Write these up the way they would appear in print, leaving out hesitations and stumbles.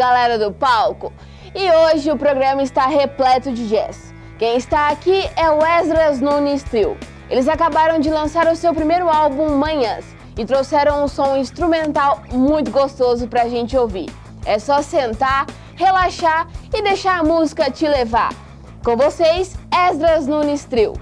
galera do palco! E hoje o programa está repleto de jazz. Quem está aqui é o Esdras Nunes Trio. Eles acabaram de lançar o seu primeiro álbum, Manhãs, e trouxeram um som instrumental muito gostoso pra gente ouvir. É só sentar, relaxar e deixar a música te levar. Com vocês, Esdras Nunes Trio.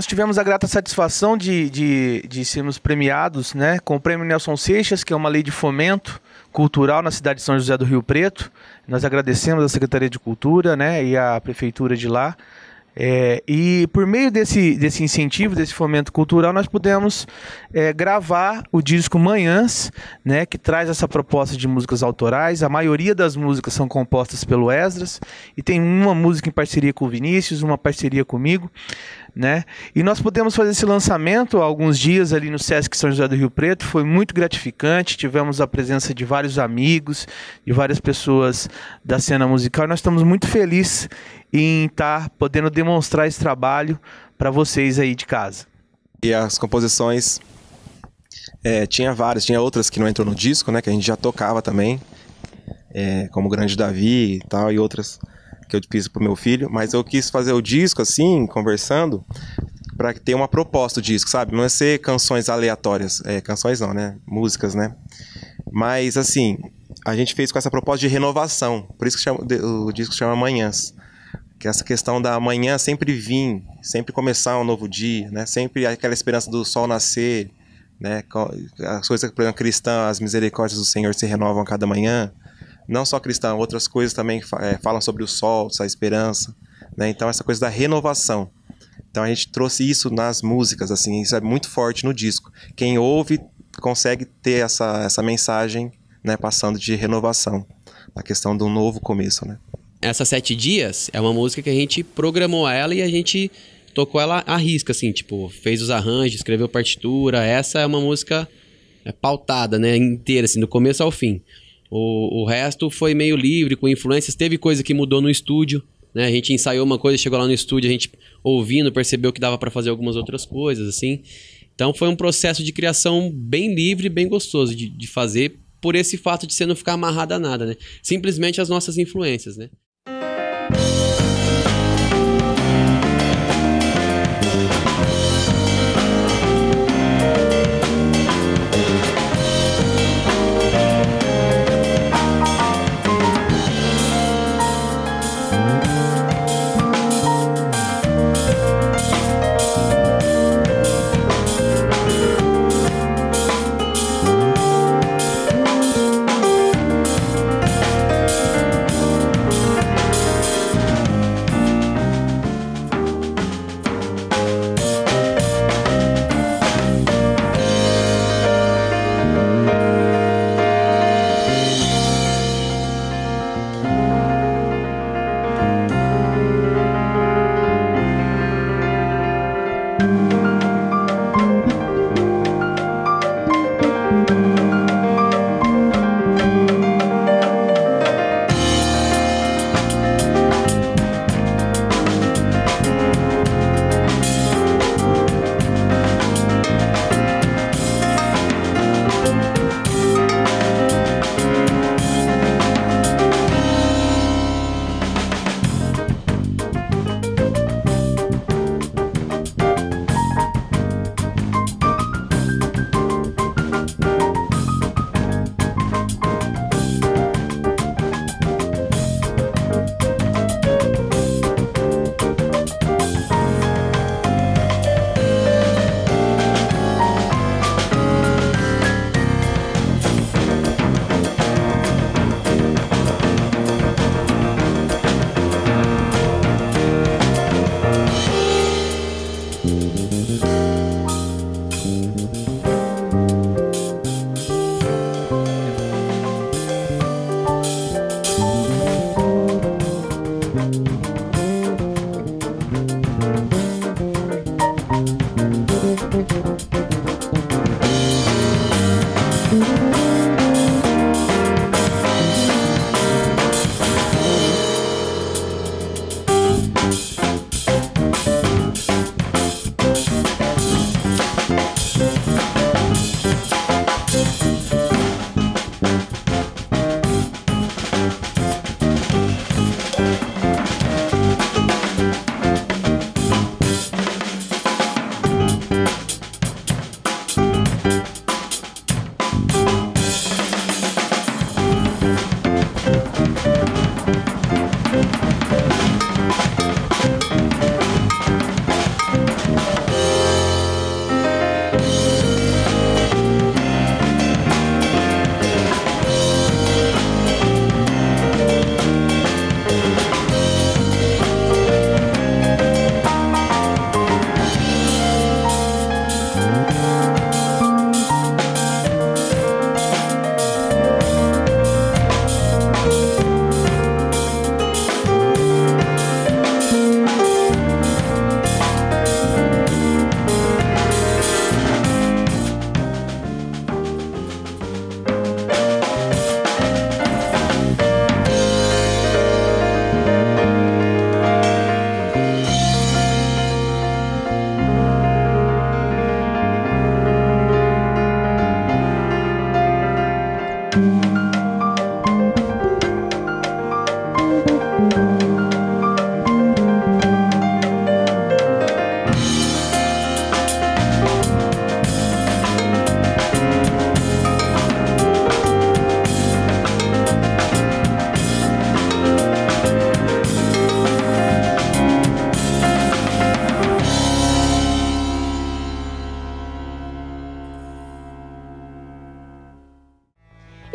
nós tivemos a grata satisfação de sermos premiados, né, com o Prêmio Nelson Seixas, que é uma lei de fomento cultural na cidade de São José do Rio Preto. Nós agradecemos à Secretaria de Cultura, né, e à Prefeitura de lá. E por meio desse incentivo, desse fomento cultural, nós pudemos gravar o disco Manhãs, né, que traz essa proposta de músicas autorais. A maioria das músicas são compostas pelo Esdras, e tem uma música em parceria com o Vinícius, uma parceria comigo, né? E nós pudemos fazer esse lançamento há alguns dias ali no Sesc São José do Rio Preto. Foi muito gratificante, tivemos a presença de vários amigos, de várias pessoas da cena musical, e nós estamos muito felizes em estar podendo demonstrar esse trabalho para vocês aí de casa. E as composições, tinha várias, tinha outras que não entrou no disco, né, que a gente já tocava também, como Grande Davi e tal, e outras que eu fiz pro meu filho, mas eu quis fazer o disco assim, conversando, para ter uma proposta do disco, sabe? Não é ser canções aleatórias, canções não, né? Músicas, né? Mas assim, a gente fez com essa proposta de renovação, por isso que o disco chama Manhãs. Que essa questão da manhã sempre vir, sempre começar um novo dia, né? Sempre aquela esperança do sol nascer, né? As coisas, por exemplo, cristã, as misericórdias do Senhor se renovam a cada manhã. Não só cristã, outras coisas também falam sobre o sol, essa esperança, né? Então essa coisa da renovação. Então a gente trouxe isso nas músicas, assim, isso é muito forte no disco. Quem ouve consegue ter essa mensagem, né, passando de renovação, a questão de um novo começo, né? Essa 7 Dias é uma música que a gente programou ela e a gente tocou ela à risca, assim, tipo, fez os arranjos, escreveu partitura. Essa é uma música pautada, né, inteira, assim, do começo ao fim. O resto foi meio livre, com influências. Teve coisa que mudou no estúdio, né? A gente ensaiou uma coisa, chegou lá no estúdio, a gente ouvindo, percebeu que dava para fazer algumas outras coisas, assim. Então foi um processo de criação bem livre, bem gostoso de fazer, por esse fato de você não ficar amarrado a nada, né? Simplesmente as nossas influências, né?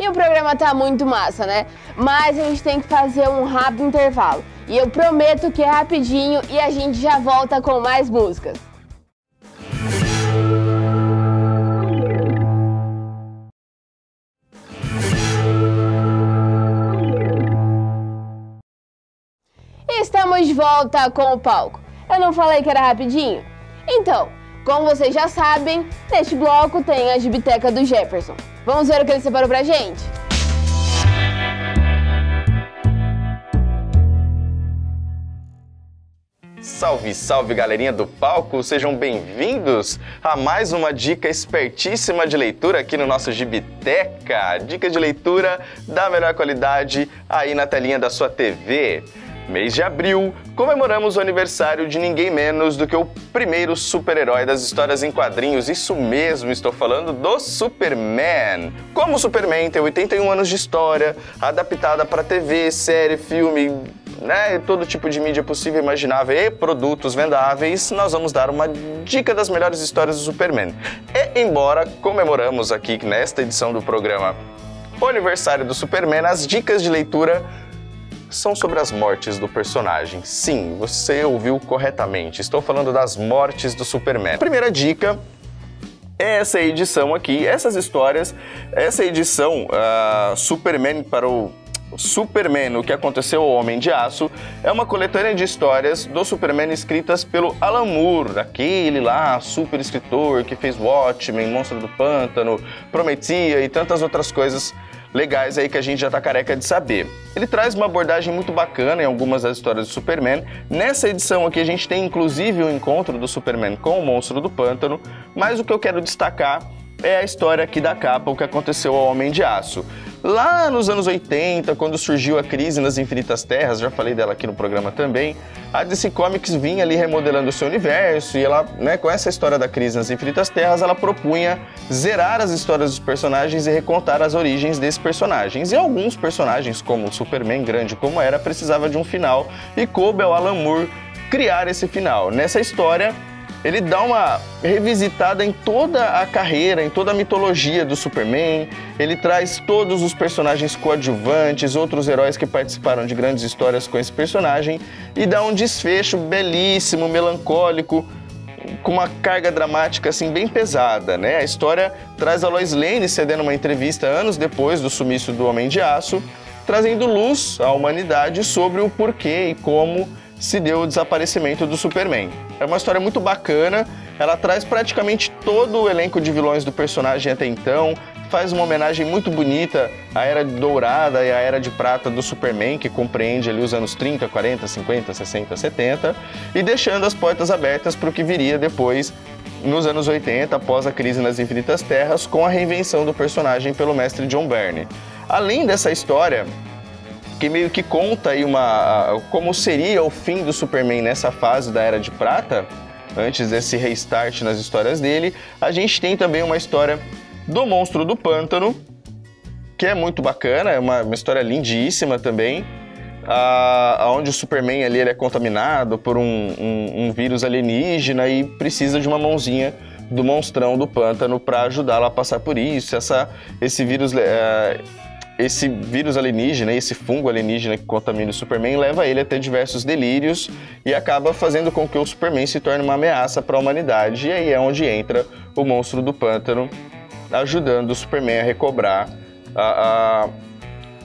E o programa tá muito massa, né? Mas a gente tem que fazer um rápido intervalo. E eu prometo que é rapidinho e a gente já volta com mais músicas. E estamos de volta com o palco. Eu não falei que era rapidinho? Então, como vocês já sabem, neste bloco tem a Gibiteca do Jefferson. Vamos ver o que ele separou pra gente? Salve, salve, galerinha do palco! Sejam bem-vindos a mais uma dica espertíssima de leitura aqui no nosso Gibiteca. Dica de leitura da melhor qualidade aí na telinha da sua TV. Mês de abril, comemoramos o aniversário de ninguém menos do que o primeiro super-herói das histórias em quadrinhos. Isso mesmo, estou falando do Superman. Como o Superman tem 81 anos de história, adaptada para TV, série, filme, né, todo tipo de mídia possível e imaginável e produtos vendáveis, nós vamos dar uma dica das melhores histórias do Superman. E embora comemoramos aqui nesta edição do programa o aniversário do Superman, as dicas de leitura são sobre as mortes do personagem. Sim, você ouviu corretamente. Estou falando das mortes do Superman. A primeira dica é essa edição aqui, essas histórias, essa edição Superman para o Superman, o que aconteceu ao Homem de Aço, é uma coletânea de histórias do Superman escritas pelo Alan Moore, aquele lá super escritor que fez Watchmen, Monstro do Pântano, Prometia e tantas outras coisas legais aí que a gente já tá careca de saber. Ele traz uma abordagem muito bacana em algumas das histórias do Superman. Nessa edição aqui a gente tem inclusive o encontro do Superman com o Monstro do Pântano, mas o que eu quero destacar é a história aqui da capa, o que aconteceu ao Homem de Aço. Lá nos anos 80, quando surgiu a crise nas Infinitas Terras, já falei dela aqui no programa também, a DC Comics vinha ali remodelando o seu universo e ela, né, com essa história da crise nas Infinitas Terras, ela propunha zerar as histórias dos personagens e recontar as origens desses personagens. E alguns personagens, como o Superman, grande como era, precisava de um final e coube ao Alan Moore criar esse final. Nessa história, ele dá uma revisitada em toda a carreira, em toda a mitologia do Superman. Ele traz todos os personagens coadjuvantes, outros heróis que participaram de grandes histórias com esse personagem e dá um desfecho belíssimo, melancólico, com uma carga dramática assim bem pesada, né? A história traz a Lois Lane cedendo uma entrevista anos depois do sumiço do Homem de Aço, trazendo luz à humanidade sobre o porquê e como se deu o desaparecimento do Superman. É uma história muito bacana, ela traz praticamente todo o elenco de vilões do personagem até então, faz uma homenagem muito bonita à Era Dourada e à Era de Prata do Superman, que compreende ali os anos 30, 40, 50, 60, 70, e deixando as portas abertas para o que viria depois, nos anos 80, após a crise nas Infinitas Terras, com a reinvenção do personagem pelo mestre John Byrne. Além dessa história, que meio que conta aí como seria o fim do Superman nessa fase da Era de Prata, antes desse restart nas histórias dele, a gente tem também uma história do Monstro do Pântano, que é muito bacana, é uma história lindíssima também, onde o Superman ali ele é contaminado por um vírus alienígena e precisa de uma mãozinha do monstrão do pântano para ajudá-lo a passar por isso. Esse vírus alienígena, esse fungo alienígena que contamina o Superman, leva ele a ter diversos delírios e acaba fazendo com que o Superman se torne uma ameaça para a humanidade. E aí é onde entra o Monstro do Pântano, ajudando o Superman a recobrar a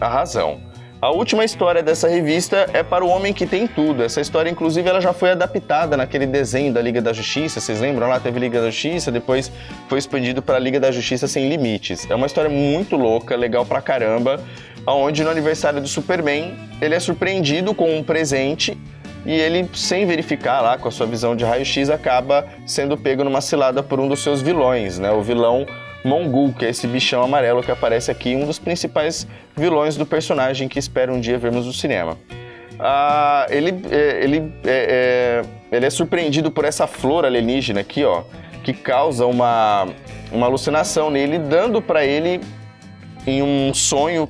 razão. A última história dessa revista é para o Homem que Tem Tudo. Essa história, inclusive, ela já foi adaptada naquele desenho da Liga da Justiça. Vocês lembram? Lá teve Liga da Justiça, depois foi expandido para a Liga da Justiça Sem Limites. É uma história muito louca, legal pra caramba, onde no aniversário do Superman, ele é surpreendido com um presente e ele, sem verificar lá com a sua visão de raio-x, acaba sendo pego numa cilada por um dos seus vilões, né? O vilão Mongul, que é esse bichão amarelo que aparece aqui, um dos principais vilões do personagem que espero um dia vermos no cinema. Ele é surpreendido por essa flor alienígena aqui, ó, que causa uma alucinação nele, dando para ele, em um sonho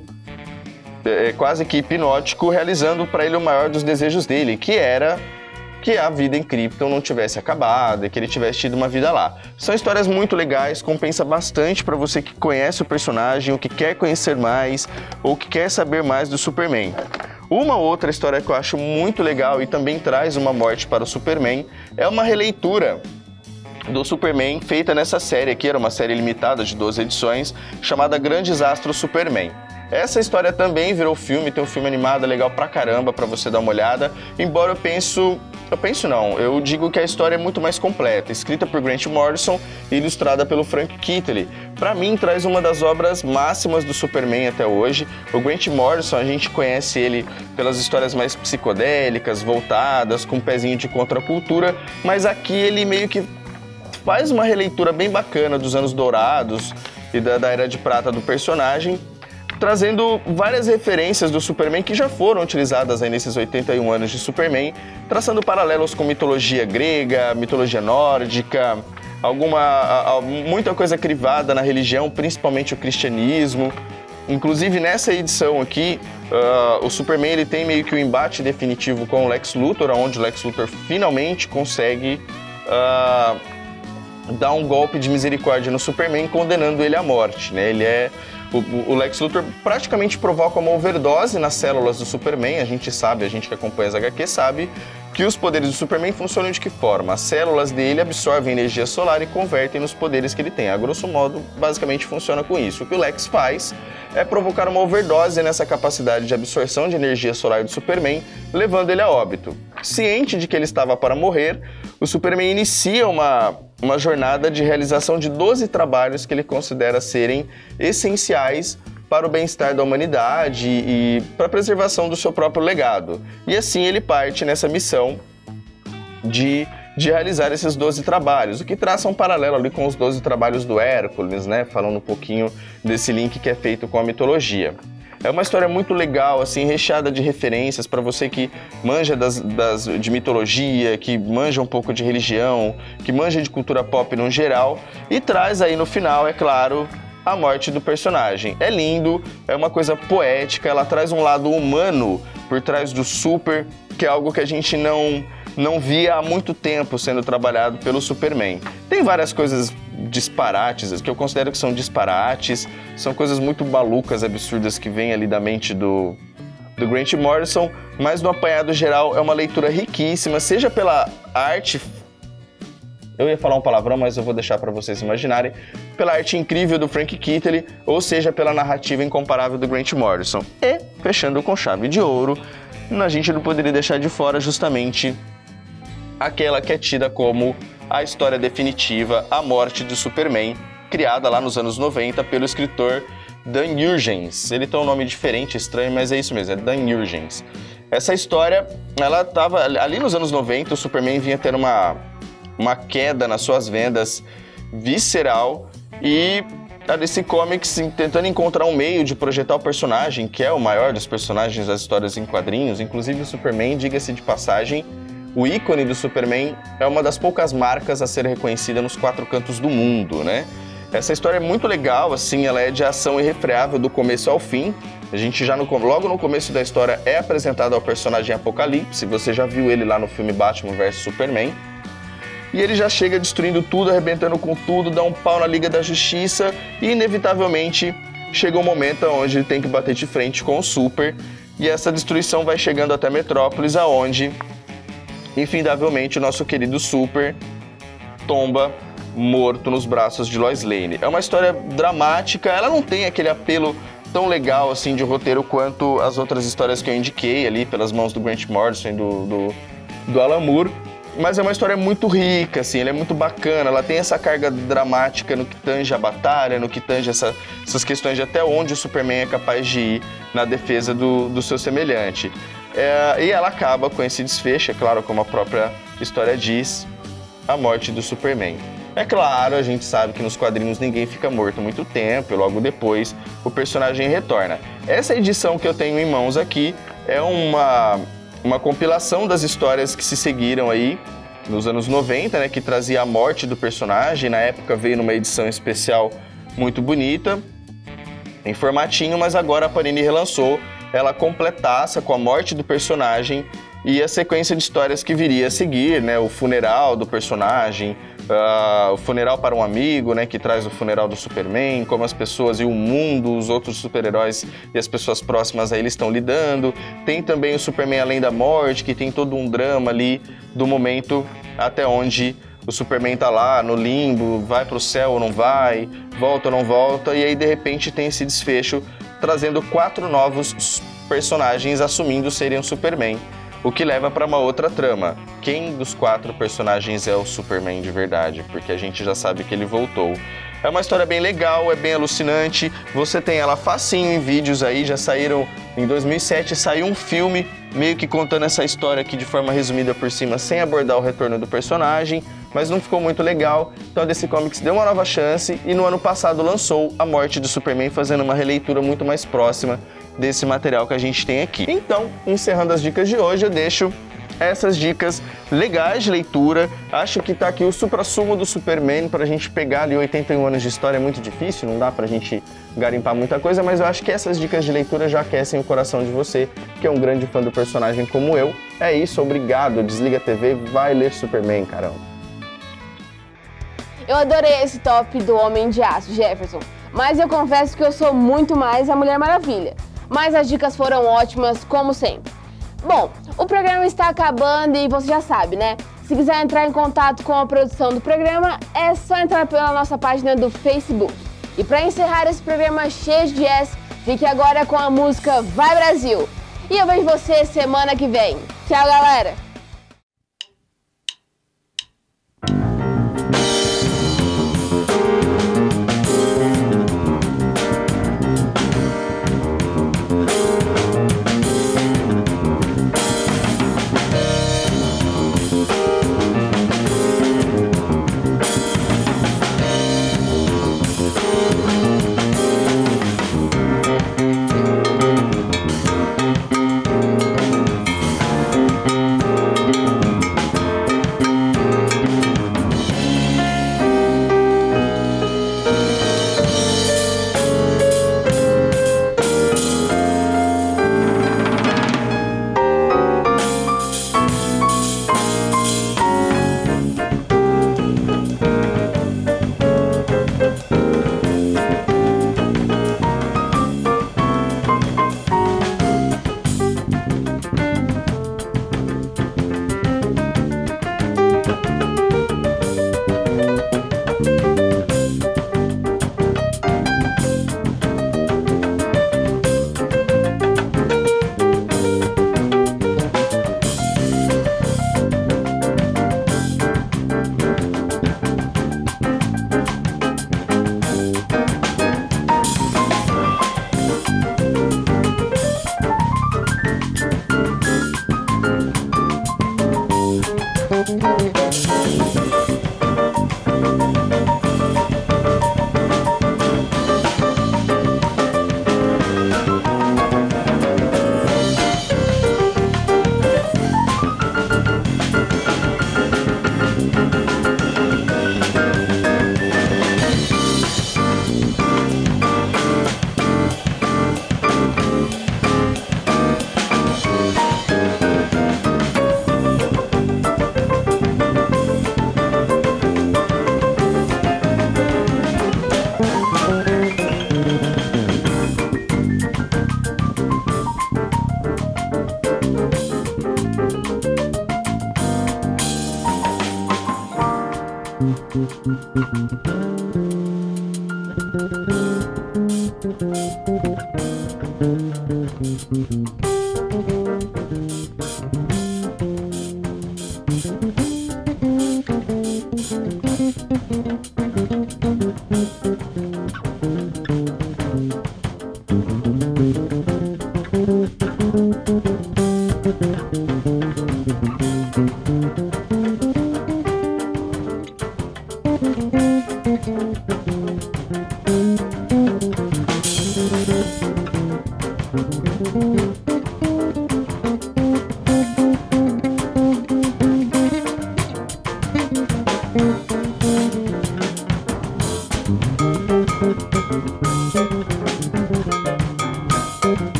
quase que hipnótico, realizando para ele o maior dos desejos dele, que era que a vida em Krypton não tivesse acabado e que ele tivesse tido uma vida lá. São histórias muito legais, compensa bastante para você que conhece o personagem, ou que quer conhecer mais, ou que quer saber mais do Superman. Uma outra história que eu acho muito legal e também traz uma morte para o Superman é uma releitura do Superman feita nessa série aqui, era uma série limitada de 12 edições, chamada Grandes Astros Superman. Essa história também virou filme, tem um filme animado legal pra caramba pra você dar uma olhada, embora eu digo que a história é muito mais completa, escrita por Grant Morrison e ilustrada pelo Frank Kittley. Pra mim, traz uma das obras máximas do Superman até hoje. O Grant Morrison, a gente conhece ele pelas histórias mais psicodélicas, voltadas, com um pezinho de contracultura, mas aqui ele meio que faz uma releitura bem bacana dos anos dourados e da Era de Prata do personagem, trazendo várias referências do Superman que já foram utilizadas aí nesses 81 anos de Superman, traçando paralelos com mitologia grega, mitologia nórdica, muita coisa crivada na religião, principalmente o cristianismo. Inclusive nessa edição aqui, o Superman ele tem meio que o embate definitivo com o Lex Luthor, onde o Lex Luthor finalmente consegue dar um golpe de misericórdia no Superman, condenando ele à morte, né? O Lex Luthor praticamente provoca uma overdose nas células do Superman. A gente que acompanha as HQ sabe que os poderes do Superman funcionam de que forma? As células dele absorvem energia solar e convertem nos poderes que ele tem. A grosso modo, basicamente funciona com isso. O que o Lex faz é provocar uma overdose nessa capacidade de absorção de energia solar do Superman, levando ele a óbito. Ciente de que ele estava para morrer, o Superman inicia uma jornada de realização de 12 trabalhos que ele considera serem essenciais para o bem-estar da humanidade e para a preservação do seu próprio legado. E assim ele parte nessa missão de realizar esses 12 trabalhos, o que traça um paralelo ali com os 12 trabalhos do Hércules, né? Falando um pouquinho desse link que é feito com a mitologia. É uma história muito legal, assim, recheada de referências para você que manja de mitologia, que manja um pouco de religião, que manja de cultura pop no geral, e traz aí no final, é claro, a morte do personagem. É lindo, é uma coisa poética, ela traz um lado humano por trás do Super, que é algo que a gente não via há muito tempo sendo trabalhado pelo Superman. Tem várias coisas disparates, que eu considero que são disparates, são coisas muito malucas, absurdas que vêm ali da mente do Grant Morrison, mas no apanhado geral é uma leitura riquíssima, seja pela arte, eu ia falar um palavrão, mas eu vou deixar para vocês imaginarem, pela arte incrível do Frank Kittley, ou seja, pela narrativa incomparável do Grant Morrison. E, fechando com chave de ouro, a gente não poderia deixar de fora justamente aquela que é tida como a história definitiva, a morte do Superman, criada lá nos anos 90 pelo escritor Dan Jurgens. Ele tem um nome diferente, estranho, mas é isso mesmo, é Dan Jurgens. Essa história, ela estava ali nos anos 90, o Superman vinha ter uma queda nas suas vendas visceral e a DC Comics tentando encontrar um meio de projetar o personagem, que é o maior dos personagens das histórias em quadrinhos, inclusive o Superman, diga-se de passagem, o ícone do Superman é uma das poucas marcas a ser reconhecida nos 4 cantos do mundo, né? Essa história é muito legal, assim, ela é de ação irrefreável do começo ao fim. A gente já logo no começo da história é apresentado ao personagem Apocalipse, você já viu ele lá no filme Batman vs Superman. E ele já chega destruindo tudo, arrebentando com tudo, dá um pau na Liga da Justiça e inevitavelmente chega um momento onde ele tem que bater de frente com o Super. E essa destruição vai chegando até Metrópolis, aonde infindavelmente o nosso querido Super tomba morto nos braços de Lois Lane. É uma história dramática, ela não tem aquele apelo tão legal assim de roteiro quanto as outras histórias que eu indiquei ali pelas mãos do Grant Morrison e do Alan Moore, mas é uma história muito rica, assim, ela é muito bacana, ela tem essa carga dramática no que tange a batalha, no que tange essas questões de até onde o Superman é capaz de ir na defesa do seu semelhante. E ela acaba com esse desfecho, é claro, como a própria história diz, a morte do Superman. É claro, a gente sabe que nos quadrinhos ninguém fica morto muito tempo e logo depois o personagem retorna. Essa edição que eu tenho em mãos aqui é uma compilação das histórias que se seguiram aí nos anos 90, né, que trazia a morte do personagem. Na época veio numa edição especial muito bonita, em formatinho, mas agora a Panini relançou ela completaça com a morte do personagem e a sequência de histórias que viria a seguir, né? O funeral do personagem, o funeral para um amigo, né? Que traz o funeral do Superman, como as pessoas e o mundo, os outros super-heróis e as pessoas próximas a ele estão lidando. Tem também o Superman Além da Morte, que tem todo um drama ali do momento até onde o Superman tá lá no limbo, vai pro céu ou não vai, volta ou não volta, e aí de repente tem esse desfecho trazendo 4 novos personagens assumindo serem o Superman, o que leva para uma outra trama. Quem dos 4 personagens é o Superman de verdade? Porque a gente já sabe que ele voltou. É uma história bem legal, é bem alucinante, você tem ela facinho em vídeos aí, já saíram em 2007, saiu um filme meio que contando essa história aqui de forma resumida por cima, sem abordar o retorno do personagem, mas não ficou muito legal, então a DC Comics deu uma nova chance e no ano passado lançou A Morte do Superman, fazendo uma releitura muito mais próxima desse material que a gente tem aqui. Então, encerrando as dicas de hoje, eu deixo essas dicas legais de leitura. Acho que tá aqui o suprassumo do Superman pra gente pegar ali 81 anos de história, é muito difícil, não dá pra gente garimpar muita coisa, mas eu acho que essas dicas de leitura já aquecem o coração de você, que é um grande fã do personagem como eu. É isso, obrigado, desliga a TV, vai ler Superman, caramba. Eu adorei esse top do Homem de Aço, Jefferson, mas eu confesso que eu sou muito mais a Mulher Maravilha. Mas as dicas foram ótimas, como sempre. Bom, o programa está acabando e você já sabe, né? Se quiser entrar em contato com a produção do programa, é só entrar pela nossa página do Facebook. E para encerrar esse programa cheio de jazz, fique agora com a música Vai Brasil! E eu vejo você semana que vem. Tchau, galera!